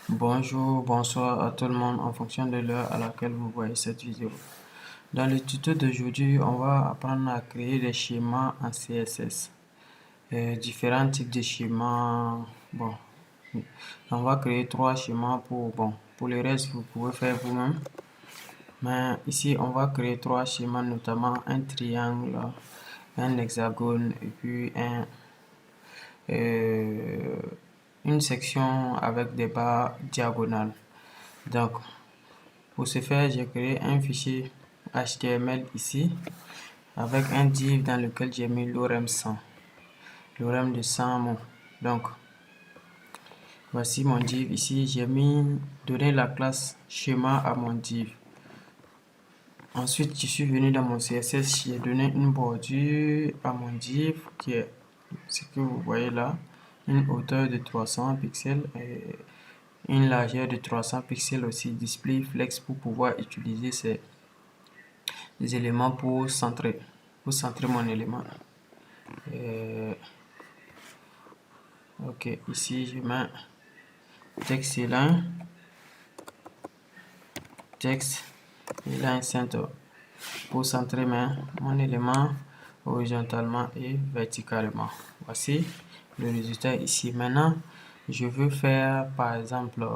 Bonjour, bonsoir à tout le monde en fonction de l'heure à laquelle vous voyez cette vidéo. Dans le tuto d'aujourd'hui, on va apprendre à créer des schémas en CSS. Différents types de schémas. Bon, on va créer trois schémas pour le reste, vous pouvez faire vous-même. Mais ici, on va créer trois schémas, notamment un triangle, un hexagone et puis une section avec des barres diagonales. Donc, pour ce faire, j'ai créé un fichier HTML ici avec un div dans lequel j'ai mis l'orem 100, l'orem de 100 mots. Donc, voici mon div ici. J'ai donné la classe schéma à mon div. Ensuite, je suis venu dans mon CSS, j'ai donné une bordure à mon div qui est ce que vous voyez là, une hauteur de 300 pixels et une largeur de 300 pixels aussi, display flex pour pouvoir utiliser ces éléments pour centrer mon élément. Ok, ici je mets texte et line, texte et line center pour centrer mon élément horizontalement et verticalement. Voici le résultat ici. Maintenant, je veux faire par exemple,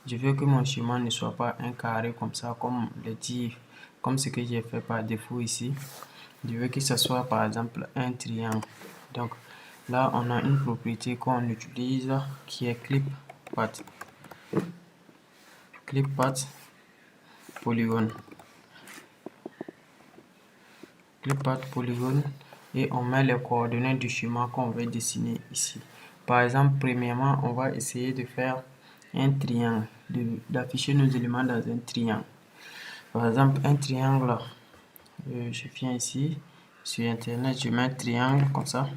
je veux que mon schéma ne soit pas un carré comme ça, comme le div, comme ce que j'ai fait par défaut ici. Je veux que ce soit par exemple un triangle. Donc là, on a une propriété qu'on utilise qui est clip path polygone. Clip path polygone et on met les coordonnées du schéma qu'on veut dessiner ici. Par exemple, premièrement, on va essayer de faire un triangle, d'afficher nos éléments dans un triangle. Par exemple, un triangle, je viens ici sur internet, je mets un triangle comme ça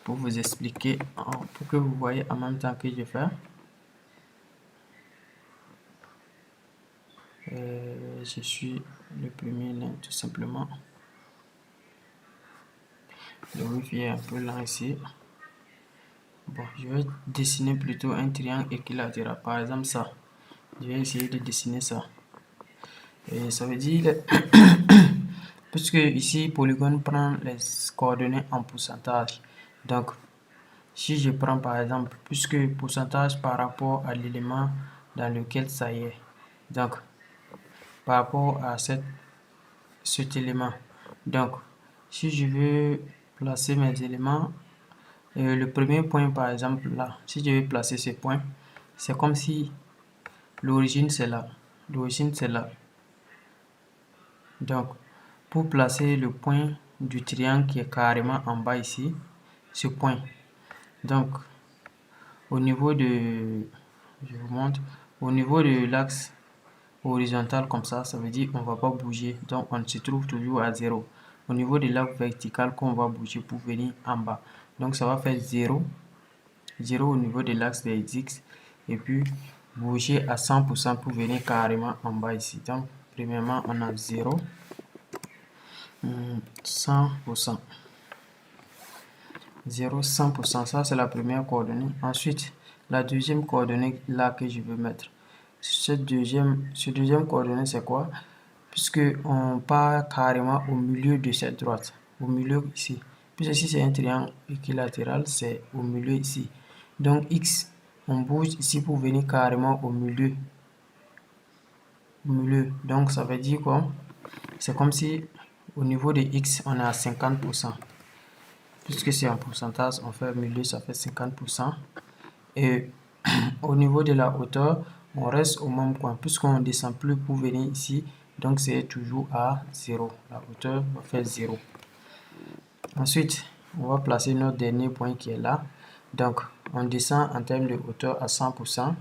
pour vous expliquer, pour que vous voyez en même temps que je fais. Je suis le premier là, tout simplement. Le wifi est un peu lent ici. Bon, je vais dessiner plutôt un triangle équilatéral. Par exemple, ça. Je vais essayer de dessiner ça. Et ça veut dire, puisque ici, polygone prend les coordonnées en pourcentage. Donc, si je prends par exemple, puisque pourcentage par rapport à l'élément dans lequel ça y est. Donc, par rapport à cet élément. Donc, si je veux placer mes éléments, le premier point par exemple là, si je veux placer ce point, c'est comme si l'origine c'est là. L'origine c'est là. Donc, pour placer le point du triangle qui est carrément en bas ici, ce point. Donc, au niveau de, je vous montre, au niveau de l'axe horizontal comme ça veut dire qu'on ne va pas bouger. Donc, on se trouve toujours à 0. Au niveau de l'axe vertical qu'on va bouger pour venir en bas. Donc, ça va faire 0. 0 au niveau de l'axe des X. Et puis, bouger à 100% pour venir carrément en bas ici. Donc, premièrement, on a 0. 100%. 0, 100%. Ça, c'est la première coordonnée. Ensuite, la deuxième coordonnée là que je veux mettre. Ce deuxième coordonnée, c'est quoi? Puisque on part carrément au milieu de cette droite. Au milieu ici. Puisque si c'est un triangle équilatéral, c'est au milieu ici. Donc, X, on bouge ici pour venir carrément au milieu. Au milieu. Donc, ça veut dire quoi? C'est comme si au niveau de X, on est à 50%. Puisque c'est en pourcentage, on fait milieu, ça fait 50%. Et au niveau de la hauteur, on reste au même coin. Puisqu'on ne descend plus pour venir ici, donc c'est toujours à 0. La hauteur va faire 0. Ensuite, on va placer notre dernier point qui est là. Donc, on descend en termes de hauteur à 100%.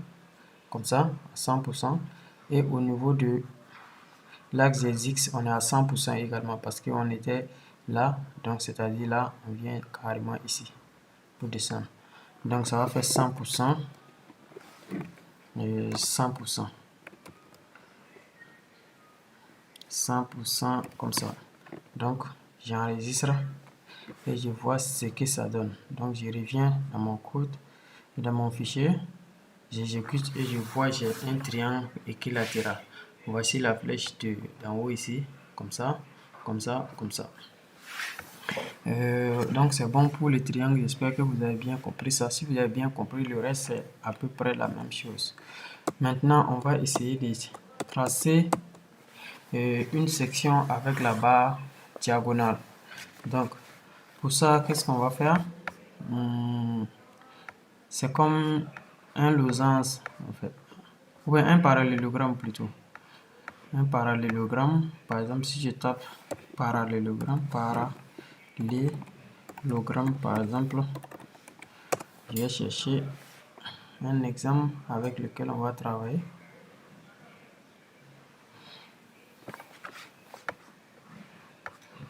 Comme ça, à 100%. Et au niveau de l'axe des X, on est à 100% également parce qu'on était là. Donc, c'est-à-dire là, on vient carrément ici pour descendre. Donc, ça va faire 100% et 100%. 100% comme ça. Donc, j'enregistre et je vois ce que ça donne. Donc, je reviens dans mon code, dans mon fichier. J'exécute et je vois j'ai un triangle équilatéral. Voici la flèche d'en haut ici, comme ça, comme ça, comme ça. Donc c'est bon pour les triangles, j'espère que vous avez bien compris ça. Si vous avez bien compris, le reste c'est à peu près la même chose. Maintenant, on va essayer de tracer une section avec la barre diagonale. Donc, pour ça, qu'est-ce qu'on va faire? C'est comme un losange, en fait. Ou bien un parallélogramme plutôt. Un parallélogramme, par exemple, si je tape parallélogramme, par exemple, je vais chercher un exemple avec lequel on va travailler.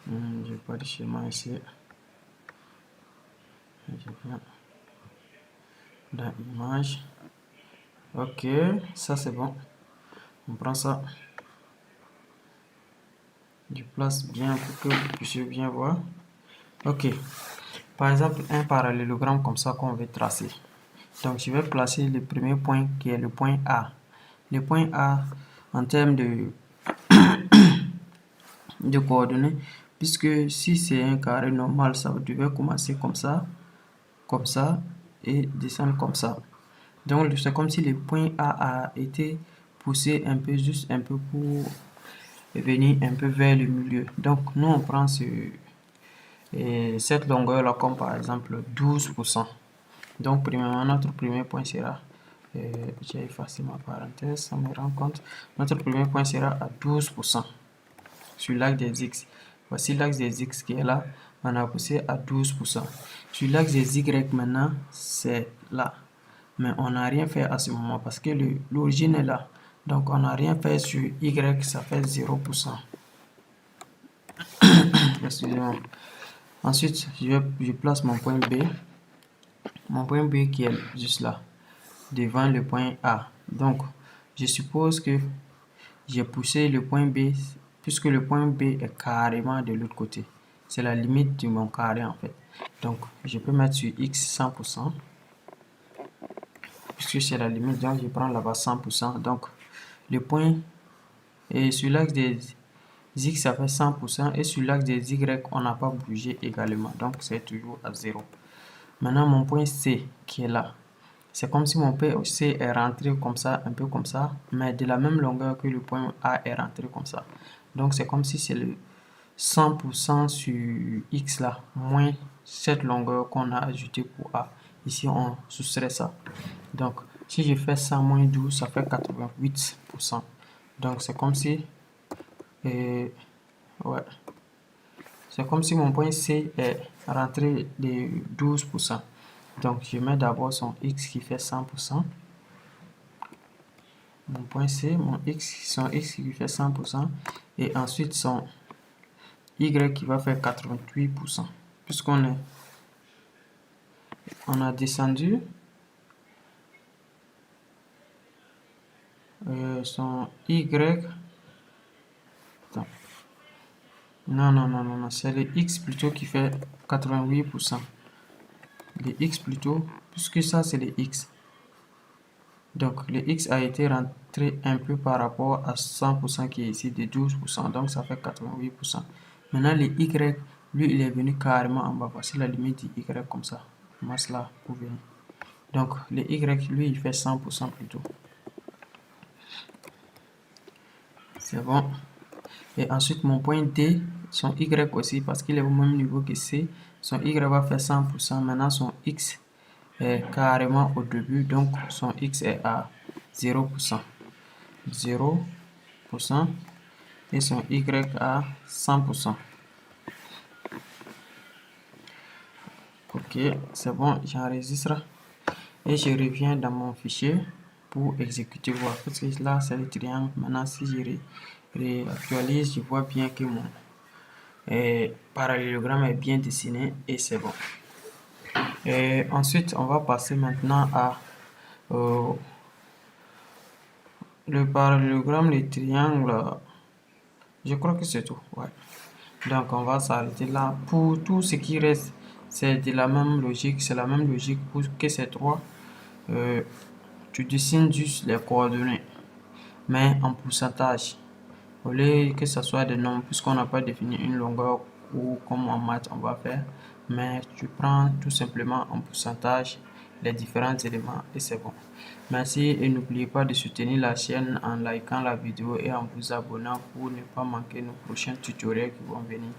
Je n'ai pas de schéma ici. Je viens dans image. Ok, ça c'est bon. On prend ça. Je place bien pour que vous puissiez bien voir. Ok. Par exemple, un parallélogramme comme ça qu'on veut tracer. Donc, je vais placer le premier point qui est le point A. Le point A, en termes de coordonnées, puisque si c'est un carré normal, ça devait commencer comme ça et descendre comme ça. Donc, c'est comme si le point A a été poussé un peu, juste un peu pour venir un peu vers le milieu. Donc, nous, on prend cette longueur-là comme par exemple 12%. Donc, premièrement, notre premier point sera, j'ai effacé ma parenthèse, ça me rend compte, notre premier point sera à 12% sur l'axe des X. Voici l'axe des X qui est là, on a poussé à 12%. Sur l'axe des Y maintenant, c'est là. Mais on n'a rien fait à ce moment parce que l'origine est là. Donc, on n'a rien fait sur Y, ça fait 0%. Excusez-moi. Ensuite, je place mon point B. Mon point B qui est juste là, devant le point A. Donc, je suppose que j'ai poussé le point B, puisque le point B est carrément de l'autre côté. C'est la limite de mon carré en fait. Donc, je peux mettre sur X 100%, puisque c'est la limite, donc je prends là-bas 100%. Donc, le point est sur l'axe des X, ça fait 100%, et sur l'axe des Y, on n'a pas bougé également. Donc, c'est toujours à 0. Maintenant, mon point C qui est là. C'est comme si mon point C est rentré comme ça, un peu comme ça, mais de la même longueur que le point A est rentré comme ça. Donc, c'est comme si c'est le 100% sur X là, moins cette longueur qu'on a ajoutée pour A. Ici, on soustrait ça. Donc, si je fais 100 moins 12, ça fait 88%. Donc, c'est comme si... ouais. C'est comme si mon point C est rentré de 12%. Donc, je mets d'abord son X qui fait 100%. Mon point C, son X qui fait 100%. Et ensuite, son Y qui va faire 88%. Puisqu'on a descendu son Y. Attends. Non, c'est le X plutôt qui fait 88%. Le X plutôt, puisque ça c'est le X. Donc le X a été rentré un peu par rapport à 100% qui est ici de 12%. Donc ça fait 88%. Maintenant le Y, lui il est venu carrément en bas. Voici la limite du Y comme ça. Masse là pour venir. Donc le Y, lui il fait 100% plutôt. C'est bon. Et ensuite mon point D, son Y aussi, parce qu'il est au même niveau que C, son Y va faire 100%. Maintenant son X est carrément au début, donc son X est à 0%. 0% et son Y à 100%. Ok, c'est bon, j'enregistre et je reviens dans mon fichier pour exécuter voir. Parce que là, c'est le triangle. Maintenant, si je réactualise, je vois bien que mon parallélogramme est bien dessiné et c'est bon. Et ensuite, on va passer maintenant à le parallélogramme, les triangles. Je crois que c'est tout. Ouais. Donc, on va s'arrêter là. Pour tout ce qui reste, c'est de la même logique. C'est la même logique pour que ces trois tu dessines juste les coordonnées, mais en pourcentage. Au lieu que ce soit des nombres, puisqu'on n'a pas défini une longueur ou comme en maths on va faire, mais tu prends tout simplement en pourcentage les différents éléments et c'est bon. Merci et n'oubliez pas de soutenir la chaîne en likant la vidéo et en vous abonnant pour ne pas manquer nos prochains tutoriels qui vont venir.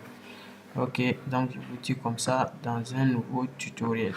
Ok, donc je vous dis comme ça dans un nouveau tutoriel.